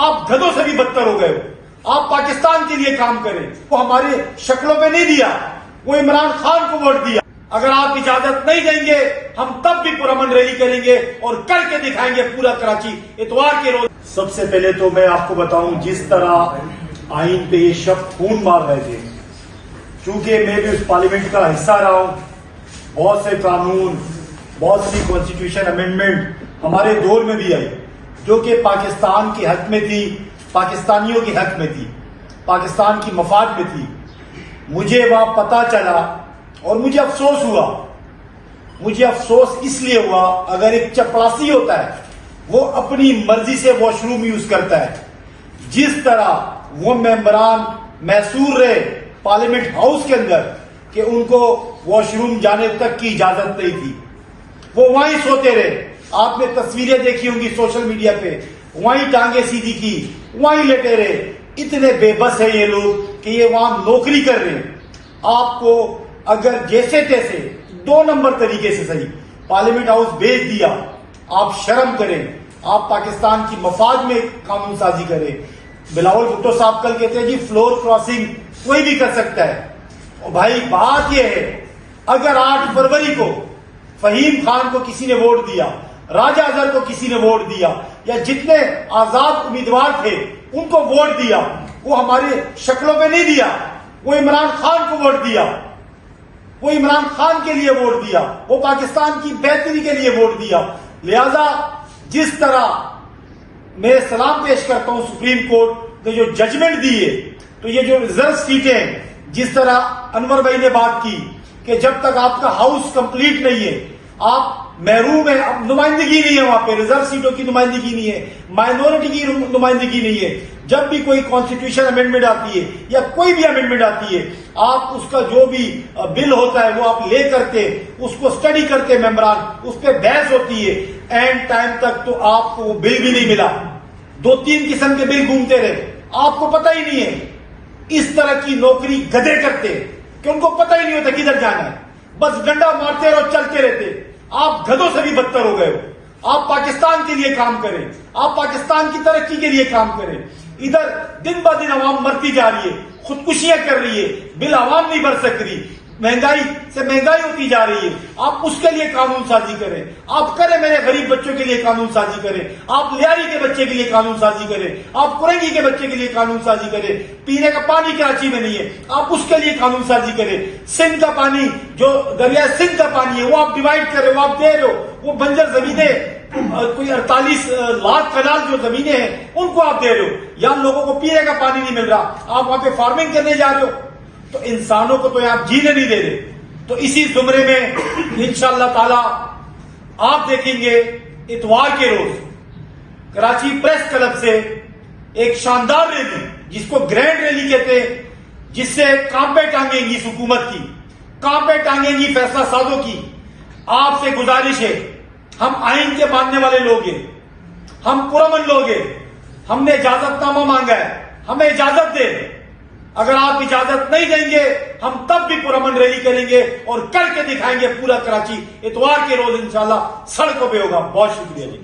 آپ گدھوں سے بھی بدتر ہو گئے ہو. آپ پاکستان کے لیے کام کریں. وہ ہمارے شکلوں پہ نہیں دیا, وہ عمران خان کو ووٹ دیا. اگر آپ اجازت نہیں دیں گے ہم تب بھی پرامن ریلی کریں گے اور کر کے دکھائیں گے پورا کراچی اتوار کے روز. سب سے پہلے تو میں آپ کو بتاؤں, جس طرح آئین پہ یہ شخص خون مار رہے تھے, چونکہ میں بھی اس پارلیمنٹ کا حصہ رہا ہوں, بہت سے قانون, بہت سی کانسٹیٹیوشن امینڈمنٹ ہمارے دور میں بھی آئی جو کہ پاکستان کے حق میں تھی, پاکستانیوں کے حق میں تھی, پاکستان کی مفاد میں تھی. مجھے وہاں پتا چلا اور مجھے افسوس ہوا. مجھے افسوس اس لیے ہوا, اگر ایک چپڑاسی ہوتا ہے وہ اپنی مرضی سے واش روم یوز کرتا ہے, جس طرح وہ ممبران محصور رہے پارلیمنٹ ہاؤس کے اندر کہ ان کو واش روم جانے تک کی اجازت نہیں تھی, وہ وہیں سوتے رہے. آپ نے تصویریں دیکھی ہوں گی سوشل میڈیا پہ, وہیں ٹانگیں سیدھی کی, وہیں لیٹے رہے. اتنے بے بس ہیں یہ لوگ کہ یہ وہاں نوکری کر رہے ہیں. آپ کو اگر جیسے تیسے 2 نمبر طریقے سے صحیح پارلیمنٹ ہاؤس بھیج دیا, آپ شرم کریں, آپ پاکستان کی مفاد میں قانون سازی کریں. بلاول بھٹو صاحب کل کہتے ہیں جی فلور کراسنگ کوئی بھی کر سکتا ہے. اور بھائی بات یہ ہے, اگر 8 فروری کو فہیم خان کو کسی نے ووٹ دیا, راجہ اظہر کو کسی نے ووٹ دیا, یا جتنے آزاد امیدوار تھے ان کو ووٹ دیا, وہ ہمارے شکلوں پہ نہیں دیا, وہ عمران خان کو ووٹ دیا, وہ عمران خان کے لیے ووٹ دیا, وہ پاکستان کی بہتری کے لیے ووٹ دیا. لہذا جس طرح میں سلام پیش کرتا ہوں سپریم کورٹ نے جو ججمنٹ دی ہے, تو یہ جو ریزرو سیٹیں ہیں, جس طرح انور بھائی نے بات کی کہ جب تک آپ کا ہاؤس کمپلیٹ نہیں ہے آپ محروم ہیں, اب نمائندگی نہیں ہے وہاں پہ, ریزرو سیٹوں کی نمائندگی نہیں ہے, مائنورٹی کی نمائندگی نہیں ہے. جب بھی کوئی کانسٹیٹیوشن امینڈمنٹ آتی ہے یا کوئی بھی امینڈمنٹ آتی ہے, آپ اس کا جو بھی بل ہوتا ہے وہ آپ لے کرتے اس کو اسٹڈی کرتے ممبران, اس پہ بحث ہوتی ہے. اینڈ ٹائم تک تو آپ کو وہ بل بھی نہیں ملا, 2-3 قسم کے بل گھومتے رہے, آپ کو پتہ ہی نہیں ہے. اس طرح کی نوکری گدھے کرتے کہ ان کو پتہ ہی نہیں ہوتا کدھر جانا ہے, بس ڈنڈا مارتے اور چلتے رہتے. آپ گدھوں سے بھی بدتر ہو گئے ہو. آپ پاکستان کے لیے کام کریں, آپ پاکستان کی ترقی کے لیے کام کریں. ادھر دن بہ دن عوام مرتی جا رہی ہے, خودکشیاں کر رہی ہے, بل عوام نہیں بھر سک رہی, مہنگائی سے مہنگائی ہوتی جا رہی ہے. آپ اس کے لیے قانون سازی کریں, آپ کریں میرے غریب بچوں کے لیے قانون سازی کریں, آپ لیاری کے بچے کے لیے قانون سازی کریں, آپ کرنگی کے بچے کے لیے قانون سازی کریں. پینے کا پانی کراچی میں نہیں ہے, آپ اس کے لیے قانون سازی کریں. سندھ کا پانی جو دریا سندھ کا پانی ہے وہ آپ ڈیوائڈ کریں, وہ آپ دے رہے ہو. وہ بنجر زمینیں کوئی 48 لاکھ کنال جو زمینیں ہیں ان کو آپ دے رہے ہو, یا لوگوں کو پینے کا پانی نہیں مل رہا, آپ وہاں پہ فارمنگ کرنے جا رہے ہو. تو انسانوں کو تو آپ جینے نہیں دے رہے. تو اسی زمرے میں انشاءاللہ تعالی آپ دیکھیں گے اتوار کے روز کراچی پریس کلب سے ایک شاندار ریلی, جس کو گرینڈ ریلی کہتے ہیں, جس سے کانپیں ٹانگیں گی حکومت کی, کانپیں ٹانگیں گی فیصلہ سازوں کی. آپ سے گزارش ہے, ہم آئین کے ماننے والے لوگ ہیں, ہم پرامن لوگ ہیں, ہم نے اجازت نامہ مانگا ہے, ہمیں اجازت دیں. اگر آپ اجازت نہیں دیں گے ہم تب بھی پرامن ریلی کریں گے اور کر کے دکھائیں گے پورا کراچی اتوار کے روز انشاءاللہ سڑکوں پہ ہوگا. بہت شکریہ جی.